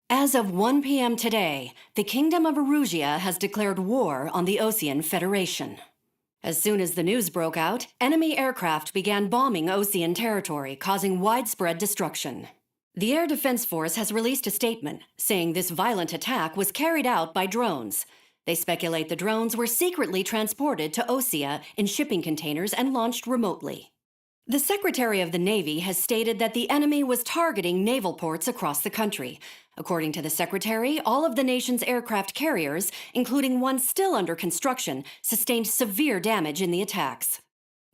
As of 1 p.m. today, the Kingdom of Erusia has declared war on the Osean Federation. As soon as the news broke out, enemy aircraft began bombing Osean territory, causing widespread destruction. The Air Defense Force has released a statement saying this violent attack was carried out by drones. They speculate the drones were secretly transported to Osea in shipping containers and launched remotely. The Secretary of the Navy has stated that the enemy was targeting naval ports across the country. According to the Secretary, all of the nation's aircraft carriers, including one still under construction, sustained severe damage in the attacks.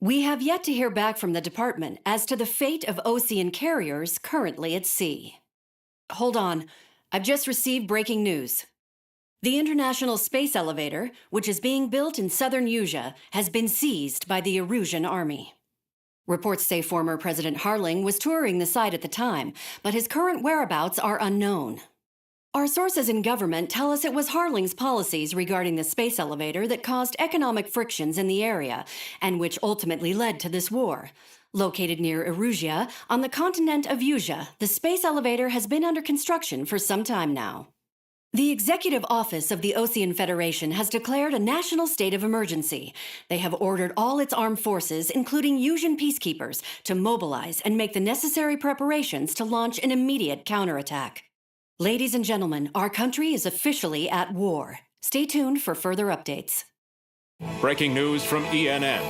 We have yet to hear back from the department as to the fate of Osean carriers currently at sea. Hold on, I've just received breaking news. The International Space Elevator, which is being built in southern Usea, has been seized by the Erusian army. Reports say former President Harling was touring the site at the time, but his current whereabouts are unknown. Our sources in government tell us it was Harling's policies regarding the space elevator that caused economic frictions in the area, and which ultimately led to this war. Located near Erusia, on the continent of Usea, the space elevator has been under construction for some time now. The Executive Office of the Osean Federation has declared a national state of emergency. They have ordered all its armed forces, including Usian peacekeepers, to mobilize and make the necessary preparations to launch an immediate counterattack. Ladies and gentlemen, our country is officially at war. Stay tuned for further updates. Breaking news from ENN.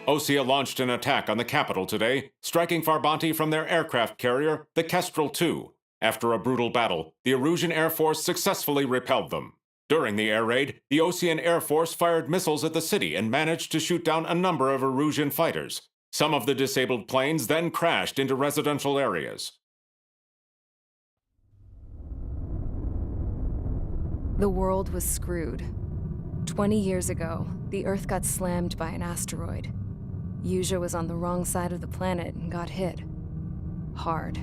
Osea launched an attack on the capital today, striking Farbanti from their aircraft carrier, the Kestrel II. After a brutal battle, the Erusian Air Force successfully repelled them. During the air raid, the Osean Air Force fired missiles at the city and managed to shoot down a number of Erusian fighters. Some of the disabled planes then crashed into residential areas. The world was screwed. 20 years ago, the Earth got slammed by an asteroid. Usea was on the wrong side of the planet and got hit. Hard.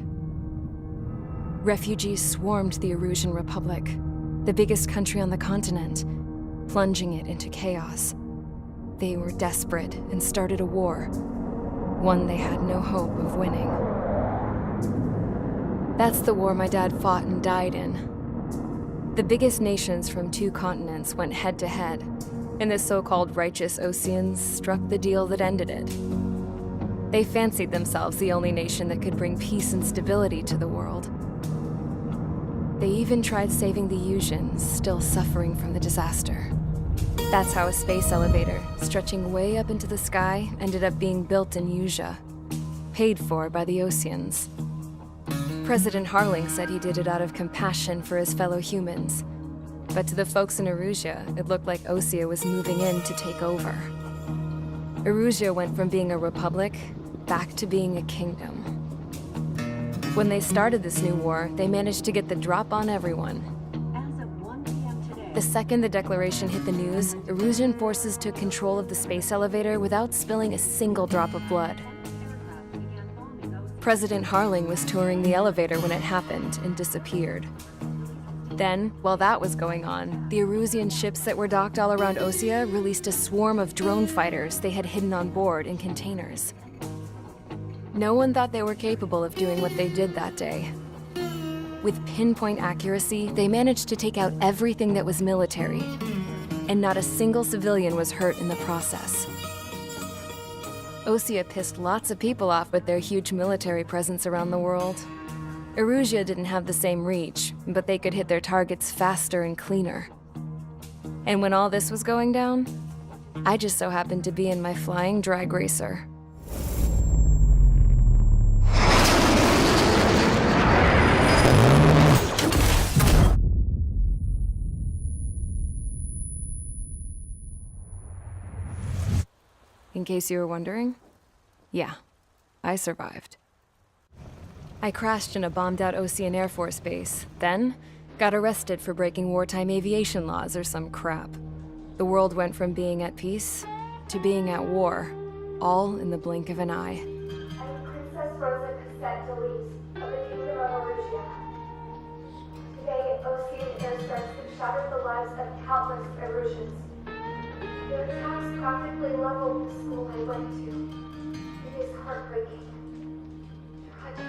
Refugees swarmed the Erusian Republic, the biggest country on the continent, plunging it into chaos. They were desperate and started a war, one they had no hope of winning. That's the war my dad fought and died in. The biggest nations from 2 continents went head-to-head, and the so-called righteous Oseans struck the deal that ended it. They fancied themselves the only nation that could bring peace and stability to the world. They even tried saving the Usians, still suffering from the disaster. That's how a space elevator, stretching way up into the sky, ended up being built in Usea, paid for by the Oseans. President Harling said he did it out of compassion for his fellow humans. But to the folks in Erusia, it looked like Osea was moving in to take over. Erusia went from being a republic back to being a kingdom. When they started this new war, they managed to get the drop on everyone. As of 1 p.m. today, The second the declaration hit the news, Erusian forces took control of the space elevator without spilling a single drop of blood. President Harling was touring the elevator when it happened and disappeared. Then, while that was going on, the Erusian ships that were docked all around Osea released a swarm of drone fighters they had hidden on board in containers. No one thought they were capable of doing what they did that day. With pinpoint accuracy, they managed to take out everything that was military, and not a single civilian was hurt in the process. Osea pissed lots of people off with their huge military presence around the world. Erusia didn't have the same reach, but they could hit their targets faster and cleaner. And when all this was going down, I just so happened to be in my flying drag racer. In case you were wondering, yeah, I survived. I crashed in a bombed-out Osean Air Force base, then got arrested for breaking wartime aviation laws or some crap. The world went from being at peace to being at war, all in the blink of an eye. I am Princess Rosa Cassette Delise of the Kingdom of Erusia. Today, Osean airstrikes have shattered the lives of countless Erusians. Their attacks practically leveled the school I went to. It is heartbreaking. Tragic.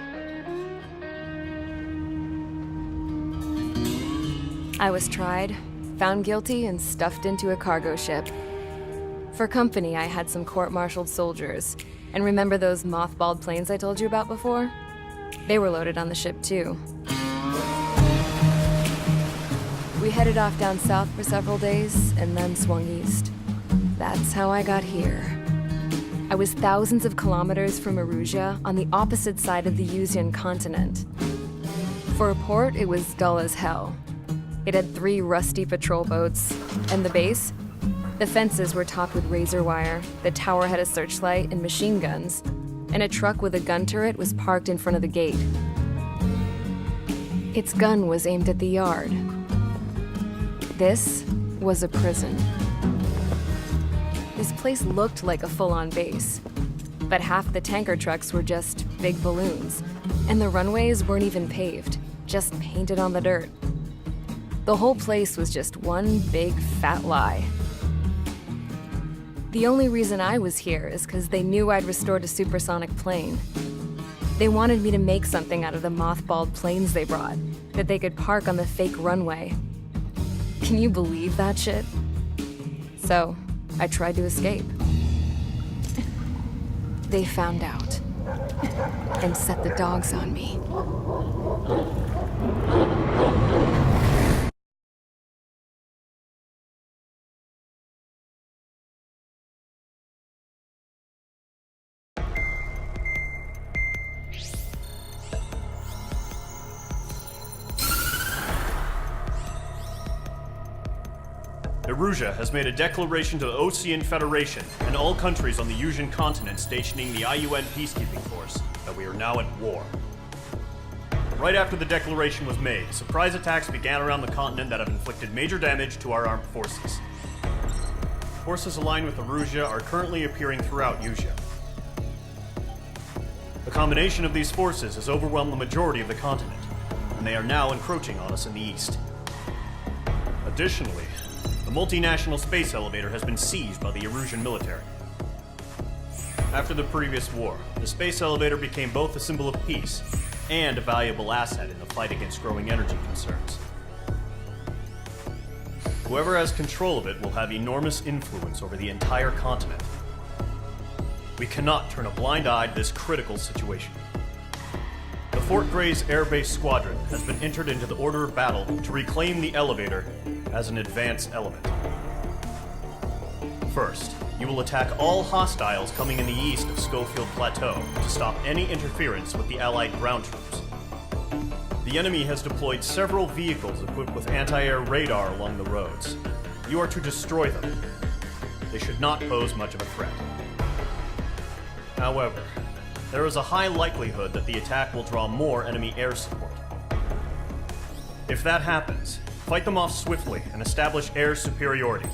I was tried, found guilty, and stuffed into a cargo ship. For company, I had some court-martialed soldiers. And remember those mothballed planes I told you about before? They were loaded on the ship, too. We headed off down south for several days, and then swung east. That's how I got here. I was thousands of kilometers from Erusia, on the opposite side of the Yuzian continent. For a port, it was dull as hell. It had 3 rusty patrol boats, and the base? The fences were topped with razor wire, the tower had a searchlight and machine guns, and a truck with a gun turret was parked in front of the gate. Its gun was aimed at the yard. This was a prison. This place looked like a full-on base, but half the tanker trucks were just big balloons, and the runways weren't even paved, just painted on the dirt. The whole place was just one big fat lie. The only reason I was here is because they knew I'd restored a supersonic plane. They wanted me to make something out of the mothballed planes they brought, that they could park on the fake runway. Can you believe that shit? So, I tried to escape. They found out and set the dogs on me. Erusia has made a declaration to the Osean Federation and all countries on the Yuzian continent stationing the IUN peacekeeping force that we are now at war. Right after the declaration was made, surprise attacks began around the continent that have inflicted major damage to our armed forces. Forces aligned with Erusia are currently appearing throughout Yusia. The combination of these forces has overwhelmed the majority of the continent, and they are now encroaching on us in the east. Additionally, the multinational space elevator has been seized by the Erusian military. After the previous war, the space elevator became both a symbol of peace and a valuable asset in the fight against growing energy concerns. Whoever has control of it will have enormous influence over the entire continent. We cannot turn a blind eye to this critical situation. The Fort Grays Air Base Squadron has been entered into the order of battle to reclaim the elevator as an advance element. First, you will attack all hostiles coming in the east of Schofield Plateau to stop any interference with the Allied ground troops. The enemy has deployed several vehicles equipped with anti-air radar along the roads. You are to destroy them. They should not pose much of a threat. However, there is a high likelihood that the attack will draw more enemy air support. If that happens, fight them off swiftly and establish air superiority.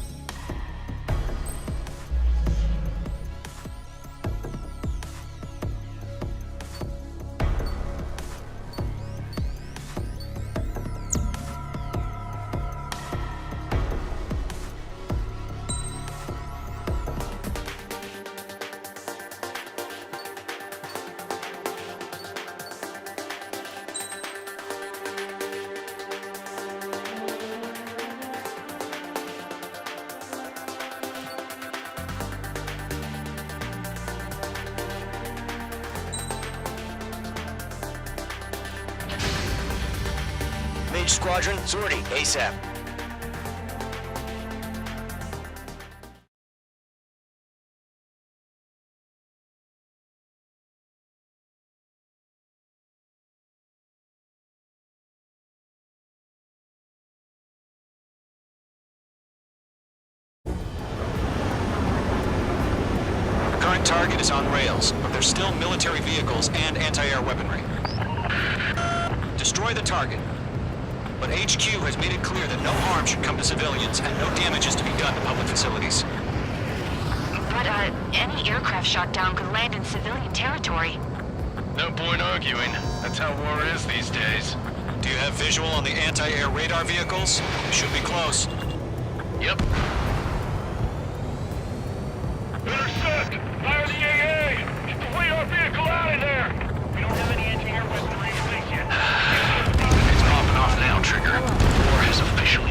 Mage Squadron, sortie, ASAP. The current target is on rails, but there's still military vehicles and anti-air weaponry. Destroy the target. But HQ has made it clear that no harm should come to civilians and no damage is to be done to public facilities. But, any aircraft shot down could land in civilian territory. No point arguing. That's how war is these days. Do you have visual on the anti-air radar vehicles? Should be close. Yep. Intercept! Fire the AA! Get the radar vehicle out of there! We don't have any anti-air weaponry in place yet. It's popping off now, Trigger. War has officially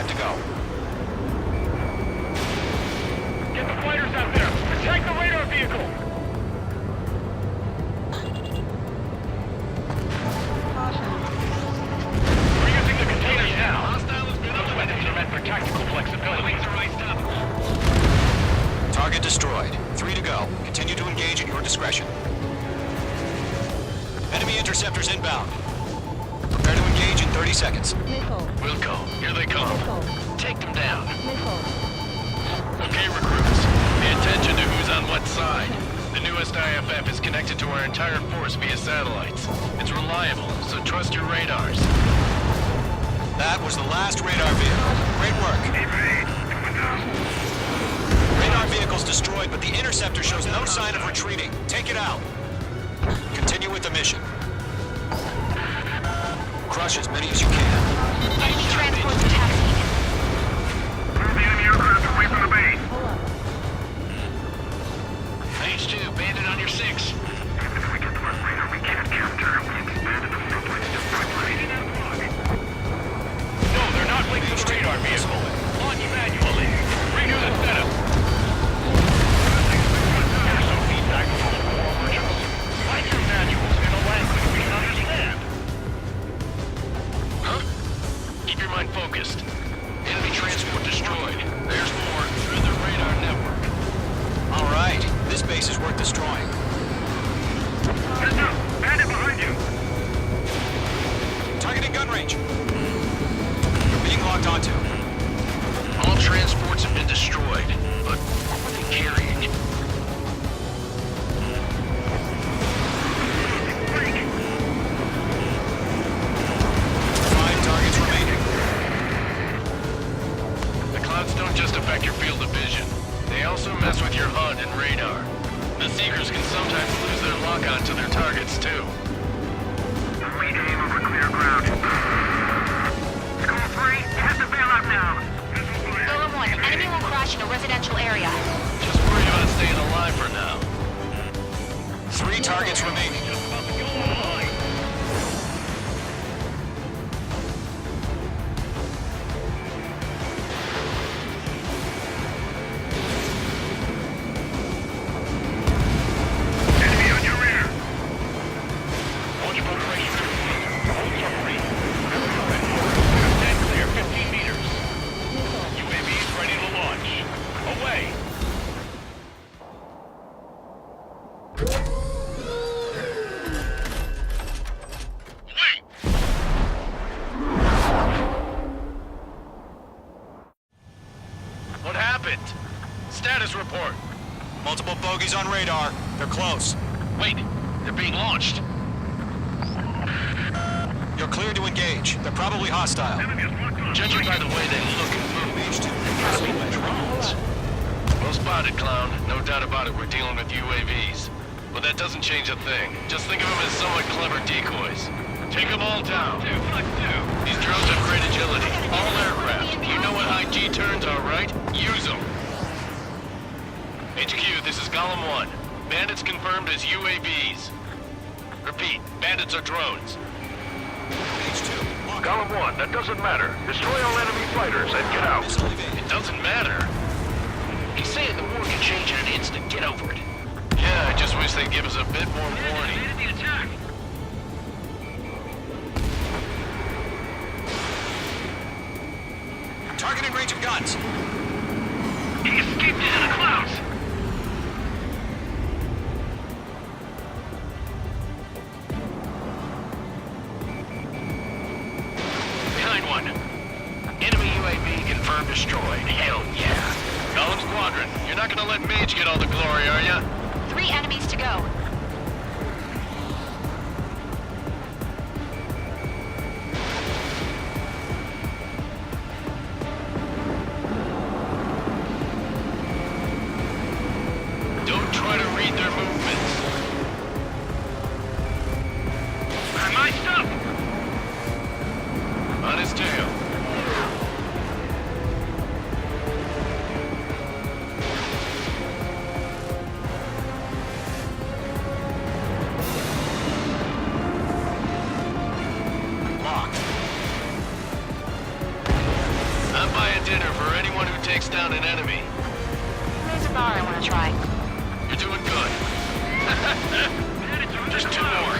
5 to go. Get the fighters out there! Attack the radar vehicle! We're using the containers now. Those weapons are meant for tactical flexibility. Target destroyed. 3 to go. Continue to engage at your discretion. Enemy interceptors inbound. Prepare to engage in 30 seconds. Wilco, here they come. Take them down. Okay, recruits. Pay attention to who's on what side. The newest IFF is connected to our entire force via satellites. It's reliable, so trust your radars. That was the last radar vehicle. Great work. Radar vehicle's destroyed, but the interceptor shows no sign of retreating. Take it out. Continue with the mission. Crush as many as you can. Enemy transports attacking. Move the enemy aircraft away from the base. H2, bandit on your 6. If we get the radar, we can't capture it. We expanded the subway to pipeline. No, they're not linked to the radar vehicle. Launch manually. Redo the setup. Here's some feedback from all the war merchants. Write your manuals in a language we can understand. Huh? Keep your mind focused. Enemy transport destroyed. There's more through the radar network. All right. This base is worth destroying. Heads up! Bandit behind you! Targeting gun range. Being locked onto. All transports have been destroyed, but what were they carrying? Five targets remaining. The clouds don't just affect your field of vision. They also mess with your HUD and radar. The Seekers can sometimes lose their lock-on to their targets, too. We aim over clear ground. School 3, head to bailout now. Golem 1, enemy will crash in a residential area. Just worried about staying alive for now. 3 targets remaining. Just about to go online. Enemy on your rear. Launch preparation complete. Hold submarine. Stand clear 15 meters. UAVs ready to launch. Away. Wait. What happened? Status report. Multiple bogies on radar. They're close. Wait, they're being launched. You're cleared to engage. They're probably hostile. Enemy is locked on. Judging by the way they look and move, H2 drones. Well spotted, clown. No doubt about it, we're dealing with UAVs. But that doesn't change a thing. Just think of them as somewhat clever decoys. Take them all down. These drones have great agility. All aircraft. You know what high G turns are, right? Use them. HQ, this is Golem 1. Bandits confirmed as UAVs. Repeat, bandits are drones. H2. Column 1, that doesn't matter. Destroy all enemy fighters and get out. It doesn't matter. He's saying the war can change in an instant. Get over it. Yeah, I just wish they'd give us a bit more warning. The attack. Targeting range of guns. He escaped into the clouds. Behind one. Enemy UAV confirmed destroyed. Hell yeah. Golem Squadron, you're not gonna let Mage get all the glory, are ya? 3 enemies to go. Don't try to read their movements. My stuff. On his tail. takes down an enemy. There's a bar I want to try. You're doing good. Just 2 more.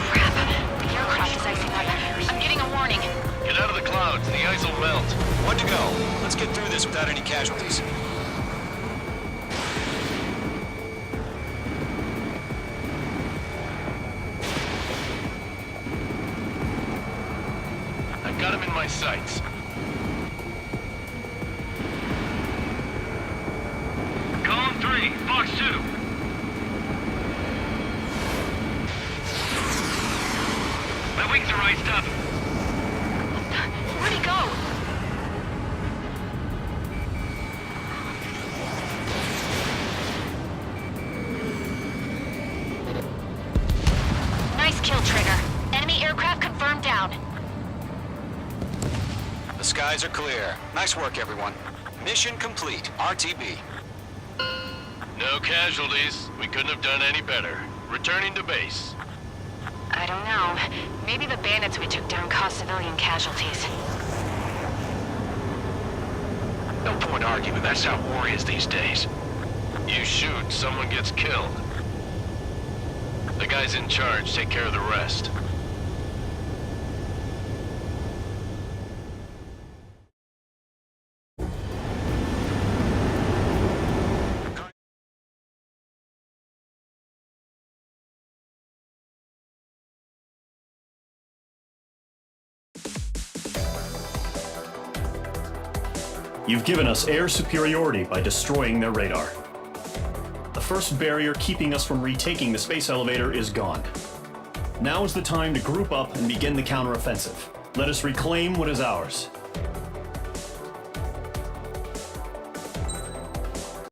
Crap. The aircraft is icing up. I'm getting a warning. Get out of the clouds. The ice will melt. One to go. Let's get through this without any casualties. I've got him in my sights. Column 3, Fox 2. My wings are iced up. Where'd he go? Nice kill, Trigger. Enemy aircraft confirmed down. The skies are clear. Nice work, everyone. Mission complete. RTB. No casualties. We couldn't have done any better. Returning to base. I don't know. Maybe the bandits we took down caused civilian casualties. No point arguing. That's how war is these days. You shoot, someone gets killed. The guys in charge take care of the rest. You've given us air superiority by destroying their radar. The first barrier keeping us from retaking the space elevator is gone. Now is the time to group up and begin the counteroffensive. Let us reclaim what is ours.